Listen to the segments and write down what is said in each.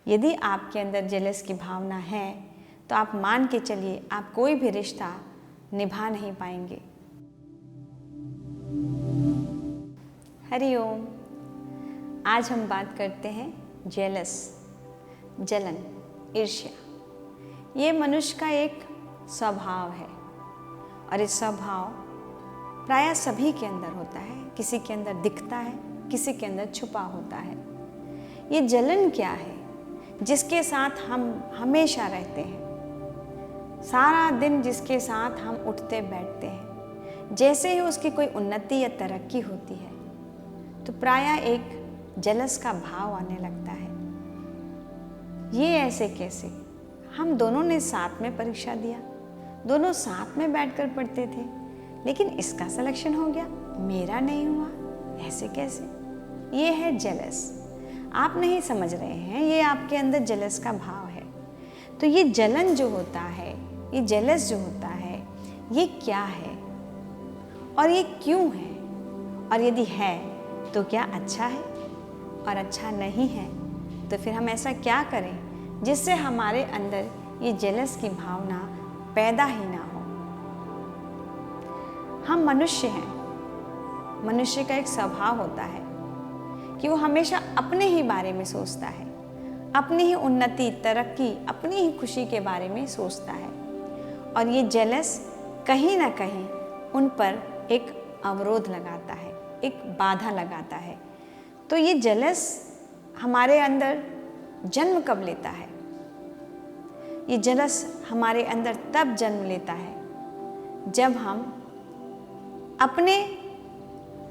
यदि आपके अंदर जेलस की भावना है तो आप मान के चलिए आप कोई भी रिश्ता निभा नहीं पाएंगे। हरि ओम। आज हम बात करते हैं जेलस, जलन, ईर्ष्या। ये मनुष्य का एक स्वभाव है और ये स्वभाव प्रायः सभी के अंदर होता है। किसी के अंदर दिखता है, किसी के अंदर छुपा होता है। ये जलन क्या है जिसके साथ हम हमेशा रहते हैं, सारा दिन जिसके साथ हम उठते बैठते हैं, जैसे ही उसकी कोई उन्नति या तरक्की होती है तो प्रायः एक जलस का भाव आने लगता है। ये ऐसे कैसे? हम दोनों ने साथ में परीक्षा दिया, दोनों साथ में बैठकर पढ़ते थे, लेकिन इसका सिलेक्शन हो गया, मेरा नहीं हुआ, ऐसे कैसे? ये है जलस। आप नहीं समझ रहे हैं, ये आपके अंदर जलस का भाव है। तो ये जलन जो होता है, ये जलस जो होता है, ये क्या है और ये क्यों है? और यदि है तो क्या अच्छा है और अच्छा नहीं है तो फिर हम ऐसा क्या करें जिससे हमारे अंदर ये जलस की भावना पैदा ही ना हो? हम मनुष्य हैं। मनुष्य का एक स्वभाव होता है कि वो हमेशा अपने ही बारे में सोचता है, अपनी ही उन्नति, तरक्की, अपनी ही खुशी के बारे में सोचता है। और ये जेलस कहीं ना कहीं उन पर एक अवरोध लगाता है, एक बाधा लगाता है। तो ये जेलस हमारे अंदर जन्म कब लेता है? ये जेलस हमारे अंदर तब जन्म लेता है जब हम अपने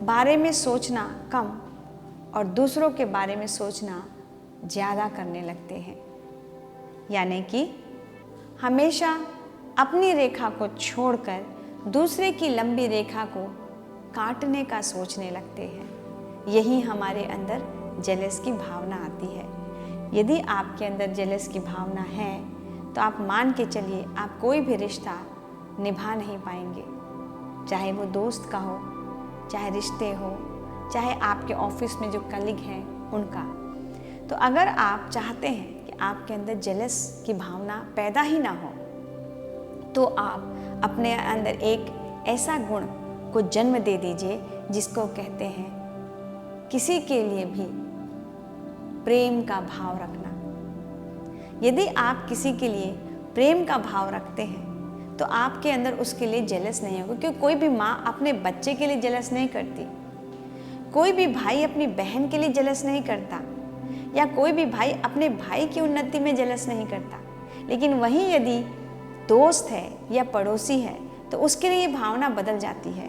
बारे में सोचना कम और दूसरों के बारे में सोचना ज़्यादा करने लगते हैं। यानी कि हमेशा अपनी रेखा को छोड़कर दूसरे की लंबी रेखा को काटने का सोचने लगते हैं। यही हमारे अंदर जेलस की भावना आती है। यदि आपके अंदर जेलस की भावना है तो आप मान के चलिए आप कोई भी रिश्ता निभा नहीं पाएंगे, चाहे वो दोस्त का हो, चाहे रिश्ते हो, चाहे आपके ऑफिस में जो कलीग हैं उनका। तो अगर आप चाहते हैं कि आपके अंदर जेलस की भावना पैदा ही ना हो तो आप अपने अंदर एक ऐसा गुण को जन्म दे दीजिए जिसको कहते हैं किसी के लिए भी प्रेम का भाव रखना। यदि आप किसी के लिए प्रेम का भाव रखते हैं तो आपके अंदर उसके लिए जेलस नहीं होगा, क्योंकि कोई भी माँ अपने बच्चे के लिए जेलस नहीं करती, कोई भी भाई अपनी बहन के लिए जेलस नहीं करता, या कोई भी भाई अपने भाई की उन्नति में जेलस नहीं करता। लेकिन वहीं यदि दोस्त है या पड़ोसी है तो उसके लिए ये भावना बदल जाती है,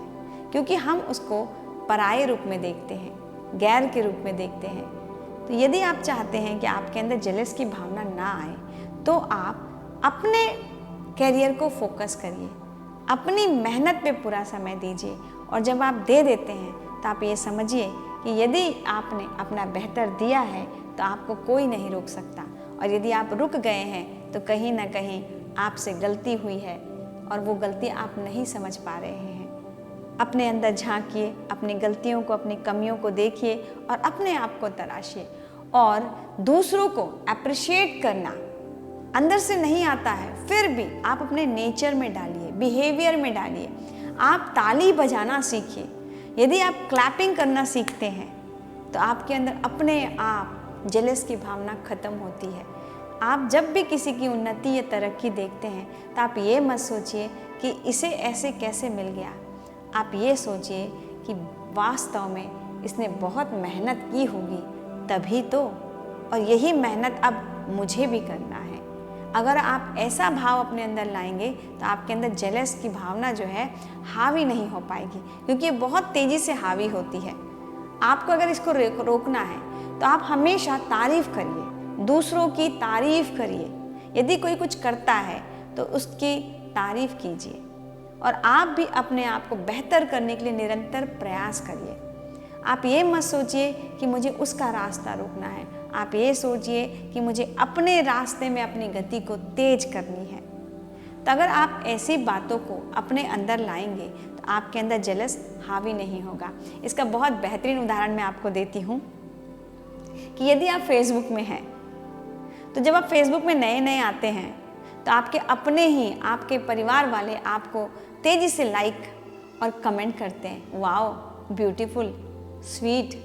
क्योंकि हम उसको पराये रूप में देखते हैं, गैर के रूप में देखते हैं। तो यदि आप चाहते हैं कि आपके अंदर जेलस की भावना ना आए तो आप अपने कैरियर को फोकस करिए, अपनी मेहनत पे पूरा समय दीजिए। और जब आप दे देते हैं तो आप ये समझिए कि यदि आपने अपना बेहतर दिया है तो आपको कोई नहीं रोक सकता, और यदि आप रुक गए हैं तो कहीं ना कहीं आपसे गलती हुई है और वो गलती आप नहीं समझ पा रहे हैं। अपने अंदर झांकिए, अपनी गलतियों को, अपनी कमियों को देखिए और अपने आप को तराशिए। और दूसरों को अप्रिशिएट करना अंदर से नहीं आता है, फिर भी आप अपने नेचर में डालिए, बिहेवियर में डालिए। आप ताली बजाना सीखिए। यदि आप क्लैपिंग करना सीखते हैं तो आपके अंदर अपने आप जेलस की भावना खत्म होती है। आप जब भी किसी की उन्नति या तरक्की देखते हैं तो आप ये मत सोचिए कि इसे ऐसे कैसे मिल गया। आप ये सोचिए कि वास्तव में इसने बहुत मेहनत की होगी तभी तो, और यही मेहनत अब मुझे भी करना है। अगर आप ऐसा भाव अपने अंदर लाएंगे तो आपके अंदर जेलस की भावना जो है हावी नहीं हो पाएगी, क्योंकि ये बहुत तेज़ी से हावी होती है। आपको अगर इसको रोकना है तो आप हमेशा तारीफ़ करिए, दूसरों की तारीफ़ करिए। यदि कोई कुछ करता है तो उसकी तारीफ़ कीजिए और आप भी अपने आप को बेहतर करने के लिए निरंतर प्रयास करिए। आप ये मत सोचिए कि मुझे उसका रास्ता रोकना है, आप ये सोचिए कि मुझे अपने रास्ते में अपनी गति को तेज करनी है। तो अगर आप ऐसी बातों को अपने अंदर लाएंगे तो आपके अंदर जेलस हावी नहीं होगा। इसका बहुत बेहतरीन उदाहरण मैं आपको देती हूँ कि यदि आप फेसबुक में हैं तो जब आप फेसबुक में नए नए आते हैं तो आपके अपने ही, आपके परिवार वाले आपको तेज़ी से लाइक और कमेंट करते हैं, wow beautiful, sweet,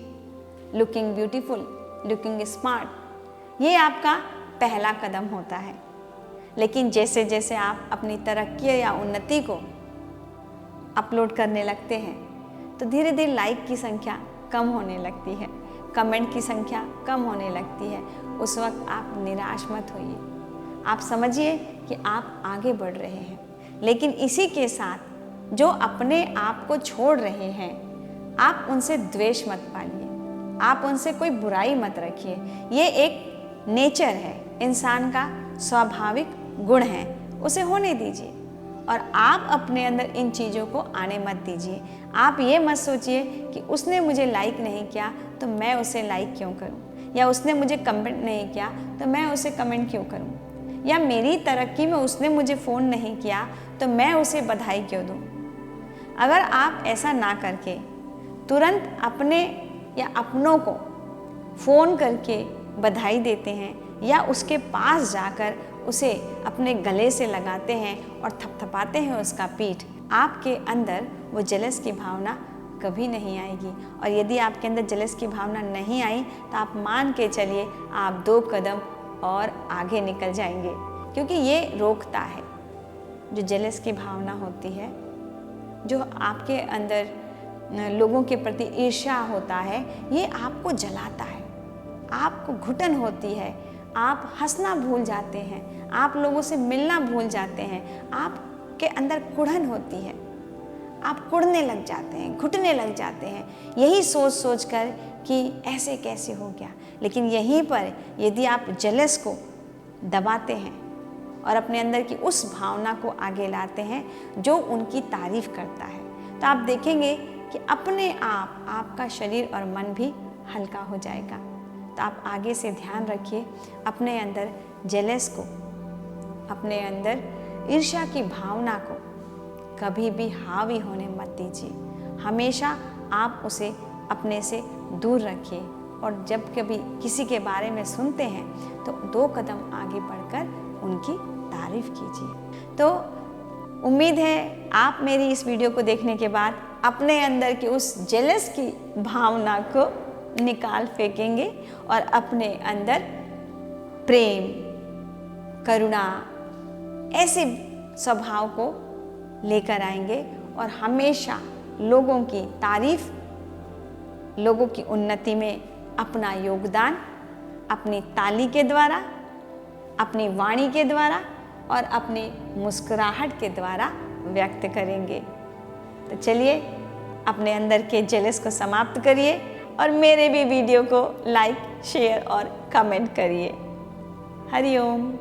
looking beautiful, looking smart. ये आपका पहला कदम होता है। लेकिन जैसे जैसे आप अपनी तरक्की या उन्नति को अपलोड करने लगते हैं तो धीरे धीरे लाइक की संख्या कम होने लगती है, कमेंट की संख्या कम होने लगती है। उस वक्त आप निराश मत होइए, आप समझिए कि आप आगे बढ़ रहे हैं। लेकिन इसी के साथ जो अपने आप को छोड़ रहे हैं, आप उनसे द्वेष मत पालिए, आप उनसे कोई बुराई मत रखिए। ये एक नेचर है, इंसान का स्वाभाविक गुण है, उसे होने दीजिए। और आप अपने अंदर इन चीज़ों को आने मत दीजिए। आप ये मत सोचिए कि उसने मुझे लाइक नहीं किया तो मैं उसे लाइक क्यों करूं, या उसने मुझे कमेंट नहीं किया तो मैं उसे कमेंट क्यों करूं, या मेरी तरक्की में उसने मुझे फ़ोन नहीं किया तो मैं उसे बधाई क्यों दूं। अगर आप ऐसा ना करके तुरंत अपने या अपनों को फ़ोन करके बधाई देते हैं या उसके पास जाकर उसे अपने गले से लगाते हैं और थपथपाते हैं उसका पीठ, आपके अंदर वो जेलस की भावना कभी नहीं आएगी। और यदि आपके अंदर जेलस की भावना नहीं आई तो आप मान के चलिए आप 2 कदम और आगे निकल जाएंगे, क्योंकि ये रोकता है। जो जेलस की भावना होती है, जो आपके अंदर लोगों के प्रति ईर्ष्या होता है, ये आपको जलाता है, आपको घुटन होती है, आप हंसना भूल जाते हैं, आप लोगों से मिलना भूल जाते हैं, आपके अंदर कुढ़न होती है, आप कुढ़ने लग जाते हैं, घुटने लग जाते हैं, यही सोच सोच कर कि ऐसे कैसे हो गया। लेकिन यहीं पर यदि आप जेलस को दबाते हैं और अपने अंदर की उस भावना को आगे लाते हैं जो उनकी तारीफ करता है, तो आप देखेंगे कि अपने आप आपका शरीर और मन भी हल्का हो जाएगा। तो आप आगे से ध्यान रखिए, अपने अंदर जेलस को, अपने अंदर ईर्ष्या की भावना को कभी भी हावी होने मत दीजिए। हमेशा आप उसे अपने से दूर रखिए। और जब कभी किसी के बारे में सुनते हैं तो 2 कदम आगे बढ़कर उनकी तारीफ कीजिए। तो उम्मीद है आप मेरी इस वीडियो को देखने के बाद अपने अंदर की उस जेलस की भावना को निकाल फेंकेंगे और अपने अंदर प्रेम, करुणा, ऐसे स्वभाव को लेकर आएंगे और हमेशा लोगों की तारीफ, लोगों की उन्नति में अपना योगदान अपनी ताली के द्वारा, अपनी वाणी के द्वारा और अपनी मुस्कुराहट के द्वारा व्यक्त करेंगे। तो चलिए अपने अंदर के जेलस को समाप्त करिए और मेरे भी वीडियो को लाइक, शेयर और कमेंट करिए। हरि ओम।